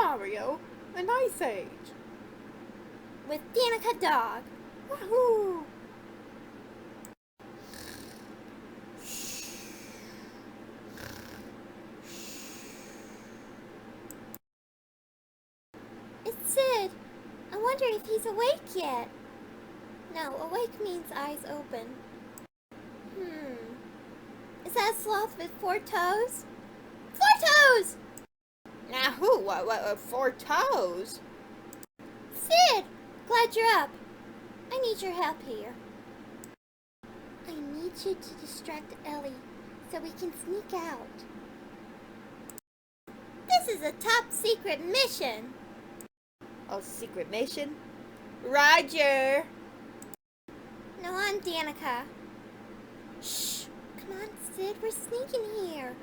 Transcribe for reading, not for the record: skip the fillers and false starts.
Mario, an Ice Age. With Danika Dog. Wahoo! It's Sid. I wonder if he's awake yet. No, awake means eyes open. Is that a sloth with 4 toes? 4 toes! Now who? What, 4 toes? Sid! Glad you're up. I need your help here. I need you to distract Ellie so we can sneak out. This is a top secret mission. A secret mission? Roger! No, I'm Danika. Shh! Come on, Sid, we're sneaking here.